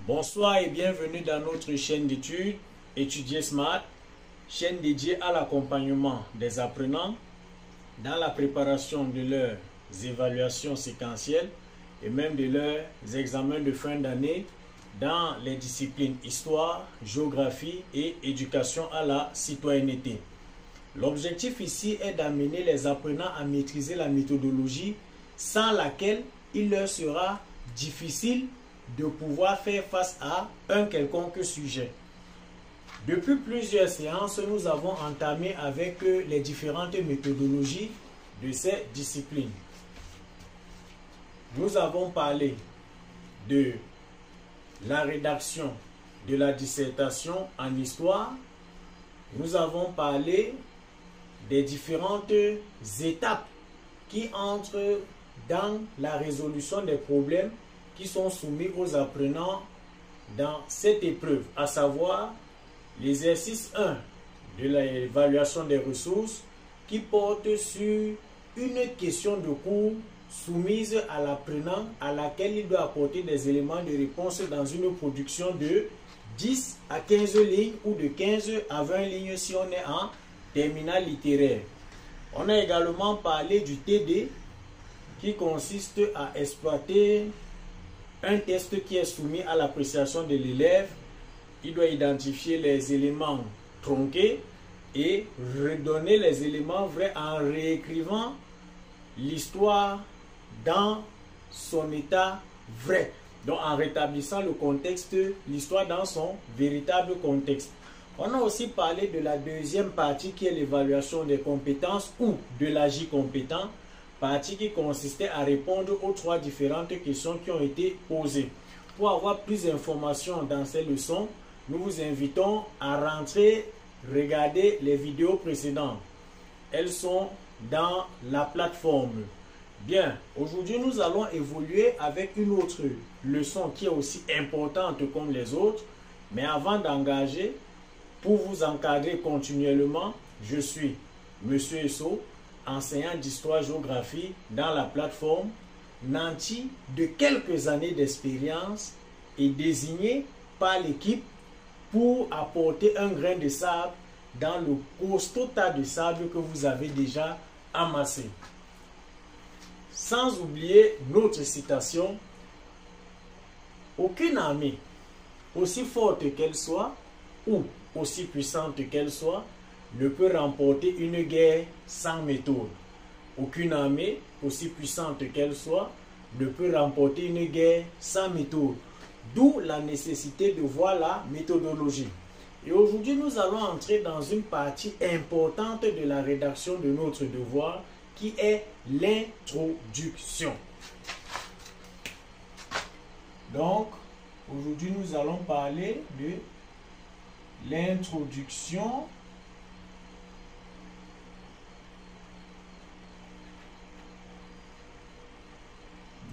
Bonsoir et bienvenue dans notre chaîne d'études Étudier Smart, chaîne dédiée à l'accompagnement des apprenants dans la préparation de leurs évaluations séquentielles et même de leurs examens de fin d'année dans les disciplines histoire, géographie et éducation à la citoyenneté. L'objectif ici est d'amener les apprenants à maîtriser la méthodologie sans laquelle il leur sera difficile de pouvoir faire face à un quelconque sujet. Depuis plusieurs séances, nous avons entamé avec les différentes méthodologies de ces disciplines. Nous avons parlé de la rédaction de la dissertation en histoire. Nous avons parlé des différentes étapes qui entrent dans la résolution des problèmes qui sont soumis aux apprenants dans cette épreuve, à savoir l'exercice 1 de l'évaluation des ressources qui porte sur une question de cours soumise à l'apprenant à laquelle il doit apporter des éléments de réponse dans une production de 10 à 15 lignes ou de 15 à 20 lignes si on est en terminale littéraire. On a également parlé du TD qui consiste à exploiter un test qui est soumis à l'appréciation de l'élève. Il doit identifier les éléments tronqués et redonner les éléments vrais en réécrivant l'histoire dans son état vrai. Donc en rétablissant le contexte, l'histoire dans son véritable contexte. On a aussi parlé de la deuxième partie qui est l'évaluation des compétences ou de l'agir compétent. Partie qui consistait à répondre aux trois différentes questions qui ont été posées. Pour avoir plus d'informations dans ces leçons, nous vous invitons à rentrer, regarder les vidéos précédentes. Elles sont dans la plateforme. Bien, aujourd'hui nous allons évoluer avec une autre leçon qui est aussi importante comme les autres. Mais avant d'engager, pour vous encadrer continuellement, je suis Monsieur Esso, enseignant d'histoire-géographie dans la plateforme, nanti de quelques années d'expérience et désigné par l'équipe pour apporter un grain de sable dans le costaud tas de sable que vous avez déjà amassé. Sans oublier notre citation, aucune armée, aussi forte qu'elle soit ou aussi puissante qu'elle soit, ne peut remporter une guerre sans méthode. Aucune armée, aussi puissante qu'elle soit, ne peut remporter une guerre sans méthode. D'où la nécessité de voir la méthodologie. Et aujourd'hui, nous allons entrer dans une partie importante de la rédaction de notre devoir, qui est l'introduction. Donc, aujourd'hui, nous allons parler de l'introduction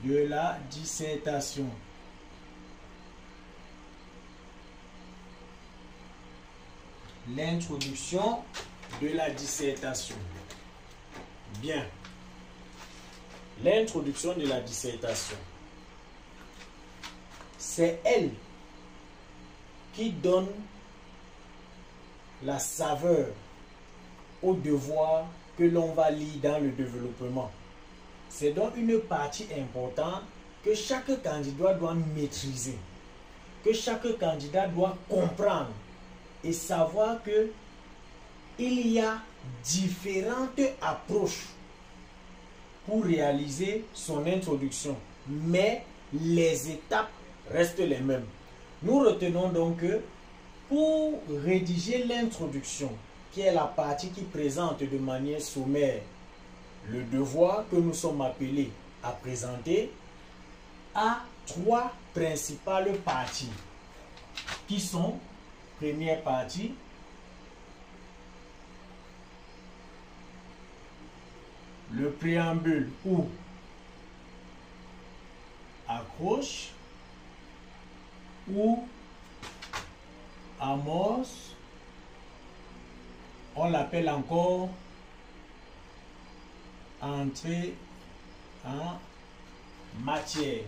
de la dissertation. L'introduction de la dissertation. Bien. L'introduction de la dissertation. C'est elle qui donne la saveur au devoir que l'on va lire dans le développement. C'est donc une partie importante que chaque candidat doit maîtriser, que chaque candidat doit comprendre et savoir que il y a différentes approches pour réaliser son introduction, mais les étapes restent les mêmes. Nous retenons donc que pour rédiger l'introduction, qui est la partie qui présente de manière sommaire le devoir que nous sommes appelés à présenter, a trois principales parties qui sont, première partie, le préambule ou accroche ou amorce, on l'appelle encore entrée en matière.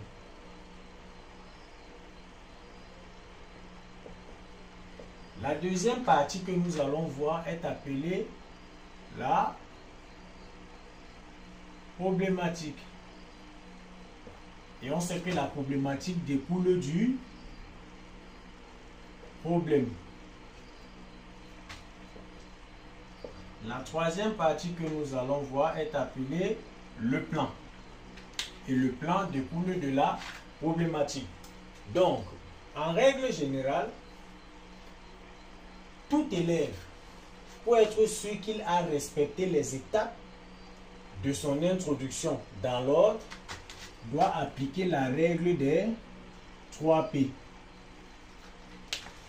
La deuxième partie que nous allons voir est appelée la problématique. Et on sait que la problématique découle du problème. La troisième partie que nous allons voir est appelée le plan. Et le plan découle de la problématique. Donc, en règle générale, tout élève, pour être sûr qu'il a respecté les étapes de son introduction dans l'ordre, doit appliquer la règle des 3 P.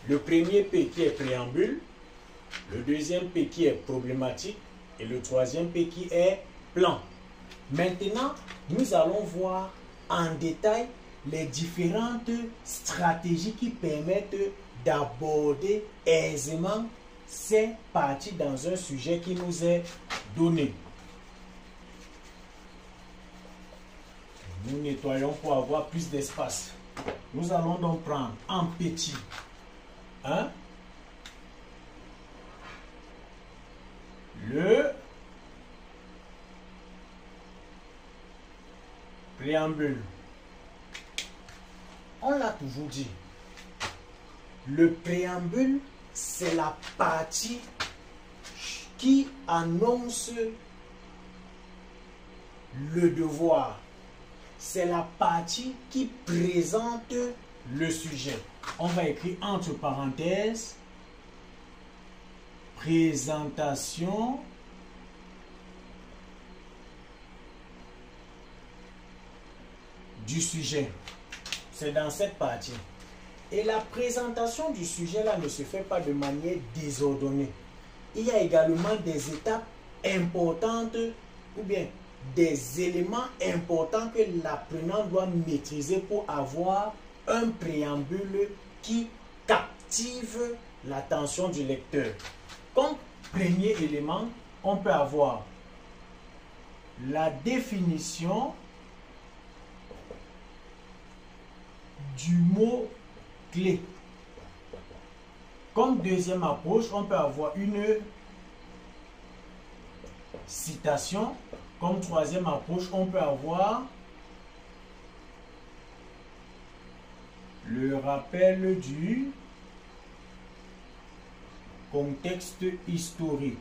Le premier P qui est préambule, le deuxième P qui est problématique et le troisième P qui est plan. Maintenant, nous allons voir en détail les différentes stratégies qui permettent d'aborder aisément ces parties dans un sujet qui nous est donné. Nous nettoyons pour avoir plus d'espace. Nous allons donc prendre en petit le préambule. On l'a toujours dit. Le préambule, c'est la partie qui annonce le devoir. C'est la partie qui présente le sujet. On va écrire entre parenthèses présentation du sujet. C'est dans cette partie. Et la présentation du sujet là ne se fait pas de manière désordonnée. Il y a également des étapes importantes ou bien des éléments importants que l'apprenant doit maîtriser pour avoir un préambule qui captive l'attention du lecteur. Comme premier élément, on peut avoir la définition du mot clé. Comme deuxième approche, on peut avoir une citation. Comme troisième approche, on peut avoir le rappel du contexte historique.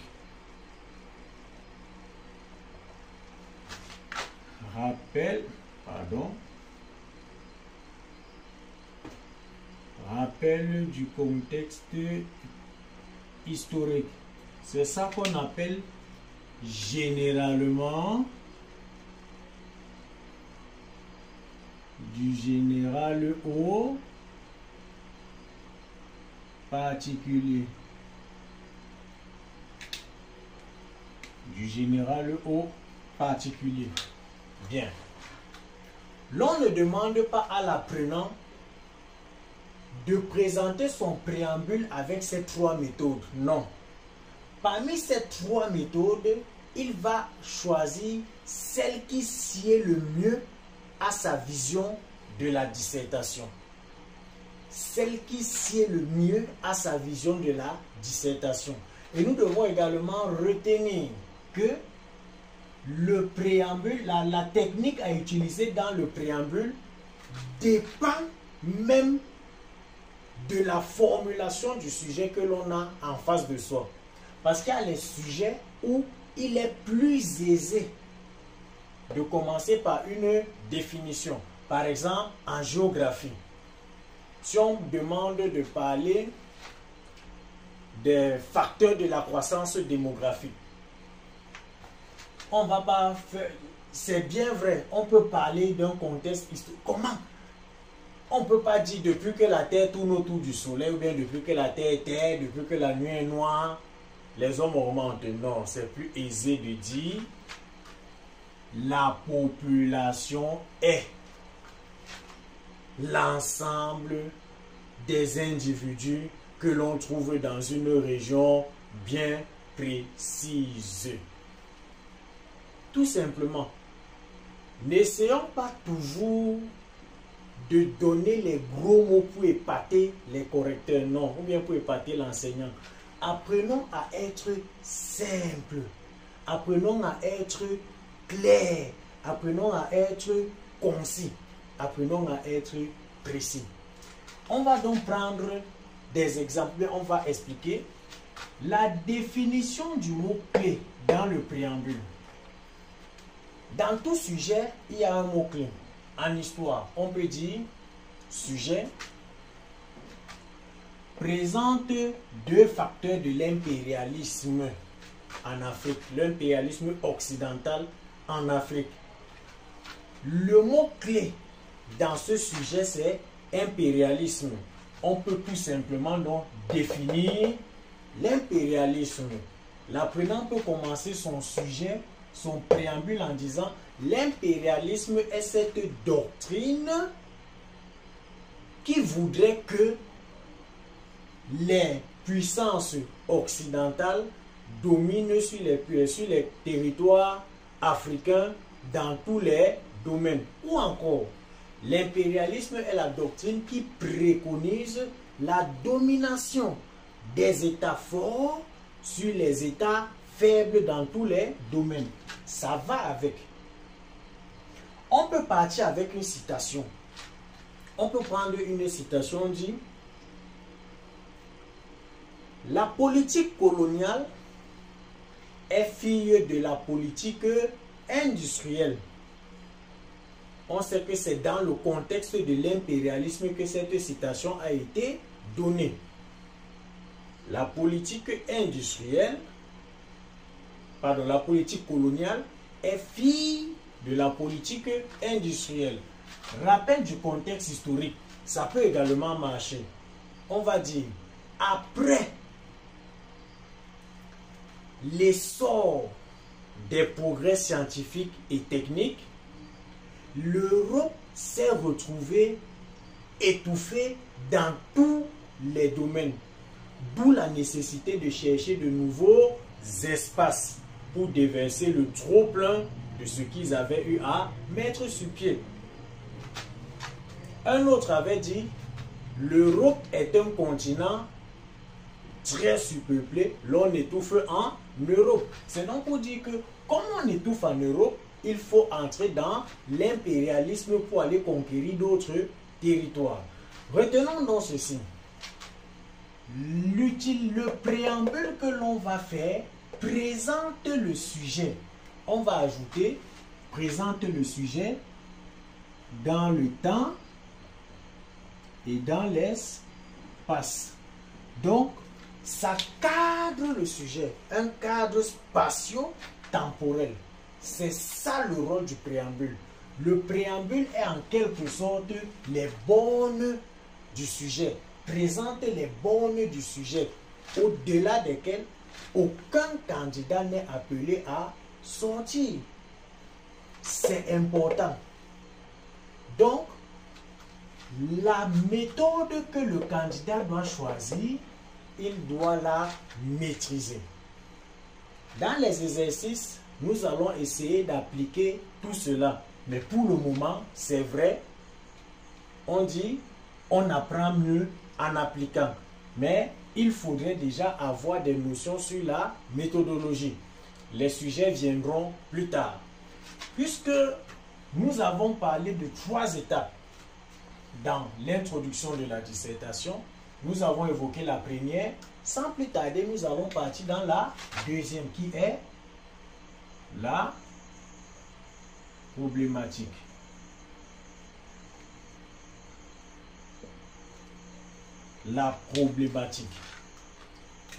Rappel du contexte historique. C'est ça qu'on appelle généralement du général au particulier. Du général au particulier. Bien. L'on ne demande pas à l'apprenant de présenter son préambule avec ces 3 méthodes. Non. Parmi ces 3 méthodes, il va choisir celle qui sied le mieux à sa vision de la dissertation. Celle qui sied le mieux à sa vision de la dissertation. Et nous devons également retenir que le préambule, la technique à utiliser dans le préambule dépend même de la formulation du sujet que l'on a en face de soi. Parce qu'il y a les sujets où il est plus aisé de commencer par une définition. Par exemple, en géographie, si on demande de parler des facteurs de la croissance démographique, on va pas faire... C'est bien vrai, on peut parler d'un contexte historique. Comment? On ne peut pas dire depuis que la Terre tourne autour du soleil, ou bien depuis que la Terre est terre, depuis que la nuit est noire, les hommes augmentent. Non, c'est plus aisé de dire la population est l'ensemble des individus que l'on trouve dans une région bien précise. Tout simplement, n'essayons pas toujours de donner les gros mots pour épater les correcteurs, non, ou bien pour épater l'enseignant. Apprenons à être simple, apprenons à être clair, apprenons à être concis, apprenons à être précis. On va donc prendre des exemples, on va expliquer la définition du mot clé dans le préambule. Dans tout sujet, il y a un mot clé. En histoire, on peut dire sujet présente deux facteurs de l'impérialisme en Afrique, l'impérialisme occidental en Afrique. Le mot clé dans ce sujet, c'est impérialisme. On peut tout simplement donc définir l'impérialisme. L'apprenant peut commencer son sujet, son préambule en disant l'impérialisme est cette doctrine qui voudrait que les puissances occidentales dominent sur les territoires africains dans tous les domaines. Ou encore, l'impérialisme est la doctrine qui préconise la domination des États forts sur les États faibles dans tous les domaines. Ça va avec. On peut partir avec une citation. On peut prendre une citation, on dit: la politique coloniale est fille de la politique industrielle. On sait que c'est dans le contexte de l'impérialisme que cette citation a été donnée. La politique industrielle, pardon, la politique coloniale est fille de la politique industrielle. Rappel du contexte historique, ça peut également marcher. On va dire, après l'essor des progrès scientifiques et techniques, l'Europe s'est retrouvée étouffée dans tous les domaines. D'où la nécessité de chercher de nouveaux espaces pour déverser le trop-plein de ce qu'ils avaient eu à mettre sur pied. Un autre avait dit, l'Europe est un continent très surpeuplé, l'on étouffe en Europe. C'est donc pour dire que, comme on étouffe en Europe, il faut entrer dans l'impérialisme pour aller conquérir d'autres territoires. Retenons donc ceci. Le préambule que l'on va faire présente le sujet. On va ajouter présente le sujet dans le temps et dans l'espace. Donc, ça cadre le sujet, un cadre spatio-temporel. C'est ça le rôle du préambule. Le préambule est en quelque sorte les bornes du sujet, présente les bornes du sujet, au-delà desquelles aucun candidat n'est appelé à sortir. C'est important. Donc, la méthode que le candidat doit choisir, il doit la maîtriser. Dans les exercices, nous allons essayer d'appliquer tout cela. Mais pour le moment, c'est vrai, on dit, on apprend mieux en appliquant. Mais il faudrait déjà avoir des notions sur la méthodologie. Les sujets viendront plus tard. Puisque nous avons parlé de 3 étapes dans l'introduction de la dissertation, nous avons évoqué la première. Sans plus tarder, nous allons partir dans la deuxième qui est la problématique. La problématique.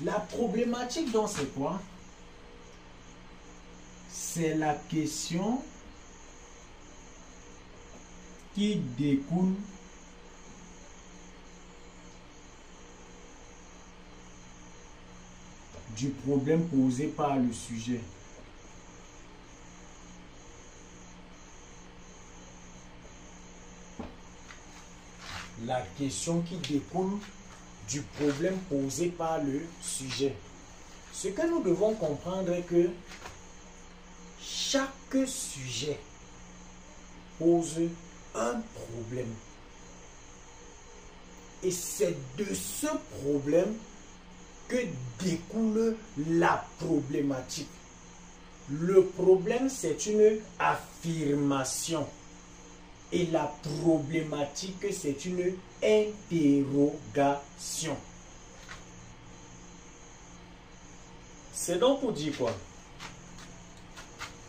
La problématique, donc, c'est quoi? C'est la question qui découle du problème posé par le sujet. La question qui découle du problème posé par le sujet. Ce que nous devons comprendre est que chaque sujet pose un problème. Et c'est de ce problème que découle la problématique. Le problème, c'est une affirmation. Et la problématique, c'est une interrogation. C'est donc pour dire quoi?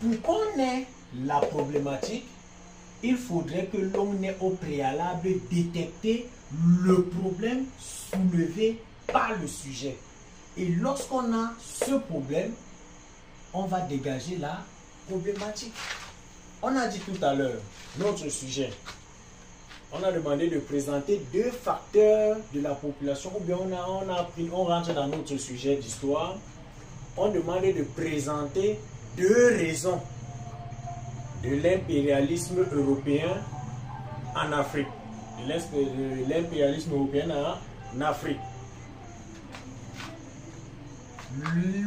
Pour qu'on ait la problématique, il faudrait que l'on ait au préalable détecté le problème soulevé par le sujet. Et lorsqu'on a ce problème, on va dégager la problématique. On a dit tout à l'heure, notre sujet, on a demandé de présenter 2 facteurs de la population, ou bien on rentre dans notre sujet d'histoire, on demande de présenter 2 raisons de l'impérialisme européen en Afrique. De l'impérialisme européen en Afrique.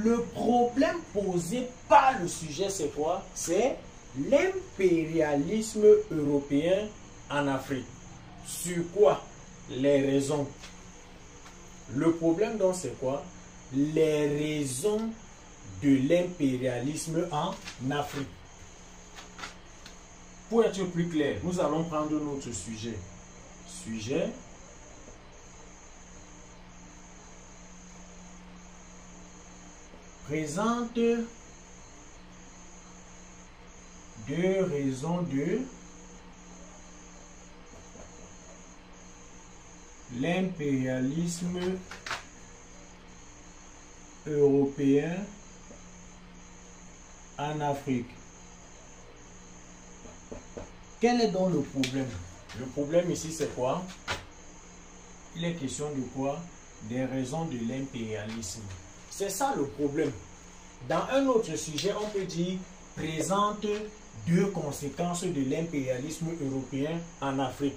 Le problème posé par le sujet, c'est quoi? C'est l'impérialisme européen en Afrique. Sur quoi? Les raisons. Le problème donc c'est quoi? Les raisons de l'impérialisme en Afrique. Pour être plus clair, nous allons prendre notre sujet. Sujet. Présente 2 raisons de l'impérialisme européen en Afrique. Quel est donc le problème? Le problème ici c'est quoi? Il est question de quoi? Des raisons de l'impérialisme. C'est ça le problème. Dans un autre sujet, on peut dire présente 2 conséquences de l'impérialisme européen en Afrique.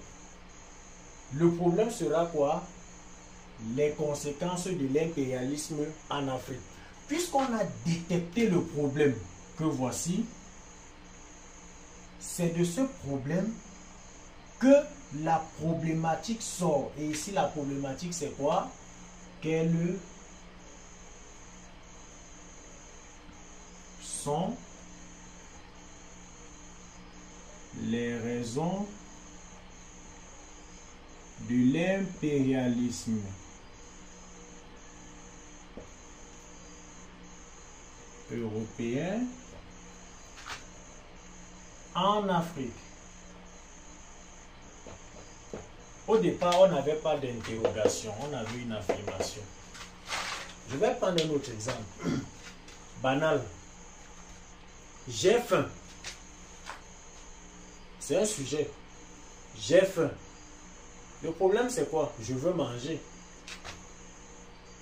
Le problème sera quoi? Les conséquences de l'impérialisme en Afrique. Puisqu'on a détecté le problème que voici, c'est de ce problème que la problématique sort. Et ici, la problématique, c'est quoi? Quelles sont les raisons de l'impérialisme européen en Afrique? Au départ, on n'avait pas d'interrogation, on avait une affirmation. Je vais prendre un autre exemple. Banal. J'ai faim. C'est un sujet. J'ai faim. Le problème, c'est quoi? Je veux manger.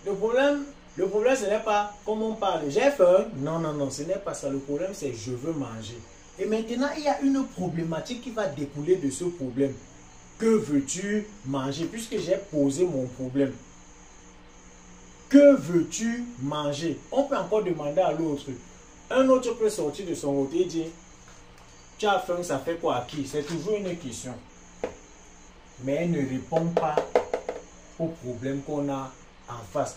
Le problème, ce n'est pas comme on parle. J'ai faim. Non, non, non, ce n'est pas ça. Le problème, c'est je veux manger. Et maintenant, il y a une problématique qui va découler de ce problème. Que veux-tu manger? Puisque j'ai posé mon problème. Que veux-tu manger? On peut encore demander à l'autre. Un autre peut sortir de son côté et dire, tu as faim, ça fait quoi à qui? C'est toujours une question. Mais elle ne répond pas au problème qu'on a en face.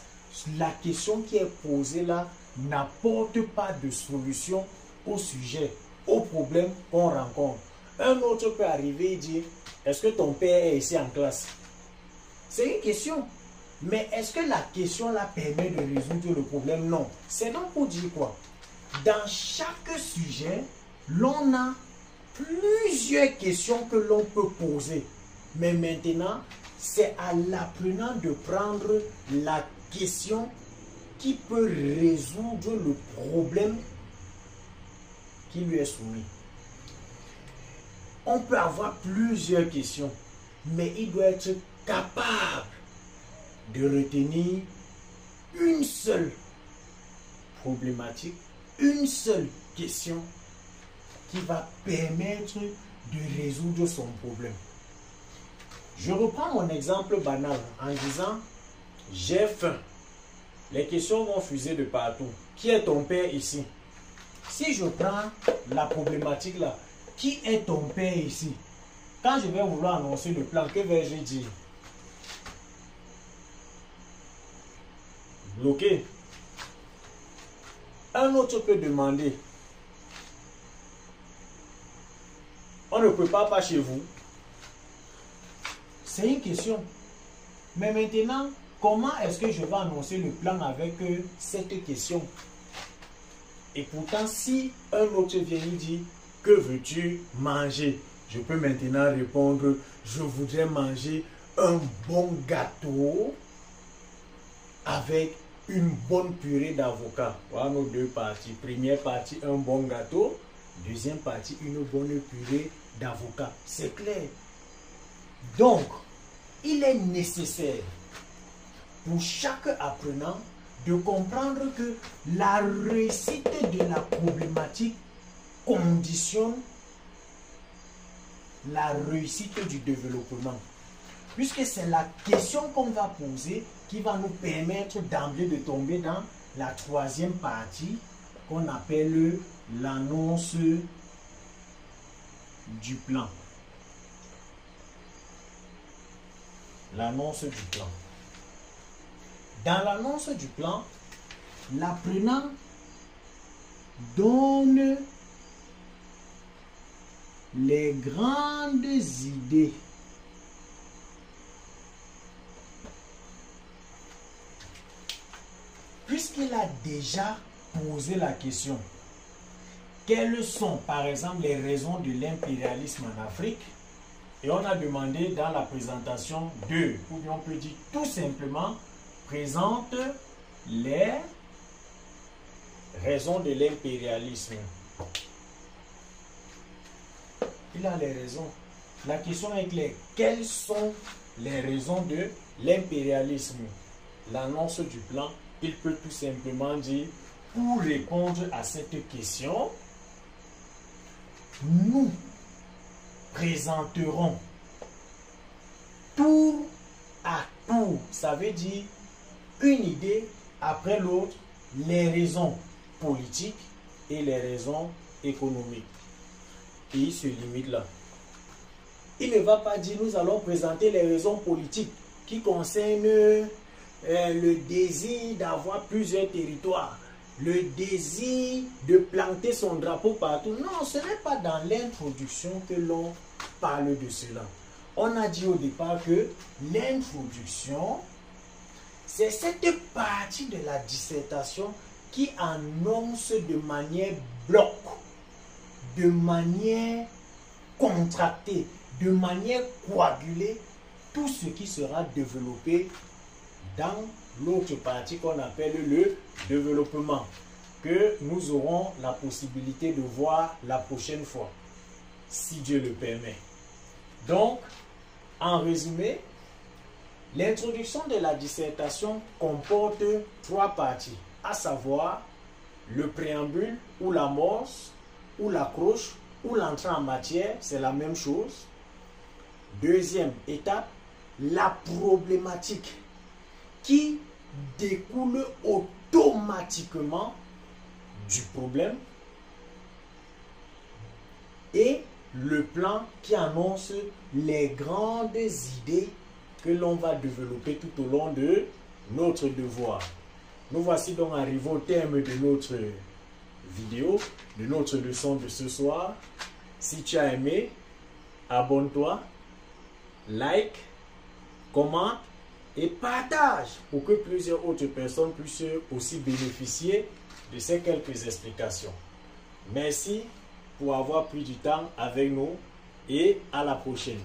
La question qui est posée là n'apporte pas de solution au sujet, au problème qu'on rencontre. Un autre peut arriver et dire, est-ce que ton père est ici en classe? C'est une question. Mais est-ce que la question là permet de résoudre le problème? Non. C'est donc pour dire quoi? Dans chaque sujet, l'on a plusieurs questions que l'on peut poser. Mais maintenant, c'est à l'apprenant de prendre la question qui peut résoudre le problème qui lui est soumis. On peut avoir plusieurs questions, mais il doit être capable de retenir une seule problématique, une seule question qui va permettre de résoudre son problème. Je reprends mon exemple banal en disant j'ai faim. Les questions vont fuser de partout. Qui est ton père ici? Si je prends la problématique là, qui est ton père ici? Quand je vais vouloir annoncer le plan, que vais-je dire? bloqué. Un autre peut demander, on ne prépare pas chez vous? C'est une question. Mais maintenant, comment est-ce que je vais annoncer le plan avec cette question? Et pourtant, si un autre vient et dit, que veux-tu manger? Je peux maintenant répondre, je voudrais manger un bon gâteau avec une bonne purée d'avocat. Voilà nos deux parties. Première partie, un bon gâteau. Deuxième partie, une bonne purée d'avocat. C'est clair. Donc, il est nécessaire pour chaque apprenant de comprendre que la réussite de la problématique conditionne la réussite du développement. Puisque c'est la question qu'on va poser qui va nous permettre d'emblée de tomber dans la troisième partie qu'on appelle l'annonce du plan. L'annonce du plan. Dans l'annonce du plan, l'apprenant donne les grandes idées puisqu'il a déjà posé la question. Quelles sont, par exemple, les raisons de l'impérialisme en Afrique? Et on a demandé dans la présentation 2, ou bien on peut dire tout simplement, présente les raisons de l'impérialisme. Il a les raisons. La question est claire. Quelles sont les raisons de l'impérialisme? L'annonce du plan, il peut tout simplement dire, pour répondre à cette question, nous présenterons tour à tour, ça veut dire une idée après l'autre, les raisons politiques et les raisons économiques. Et il se limite là. Il ne va pas dire nous allons présenter les raisons politiques qui concernent le désir d'avoir plusieurs territoires, le désir de planter son drapeau partout. Non, ce n'est pas dans l'introduction que l'on parle de cela. On a dit au départ que l'introduction, c'est cette partie de la dissertation qui annonce de manière bloc, de manière contractée, de manière coagulée, tout ce qui sera développé dans l'autre partie qu'on appelle le développement, que nous aurons la possibilité de voir la prochaine fois, si Dieu le permet. Donc, en résumé, l'introduction de la dissertation comporte 3 parties, à savoir le préambule ou l'amorce, ou l'accroche, ou l'entrée en matière, c'est la même chose. Deuxième étape, la problématique qui découle automatiquement du problème. Et le plan qui annonce les grandes idées que l'on va développer tout au long de notre devoir. Nous voici donc arrivés au terme de notre vidéo, de notre leçon de ce soir. Si tu as aimé, abonne-toi, like, commente et partage pour que plusieurs autres personnes puissent aussi bénéficier de ces quelques explications. Merci pour avoir pris du temps avec nous et à la prochaine.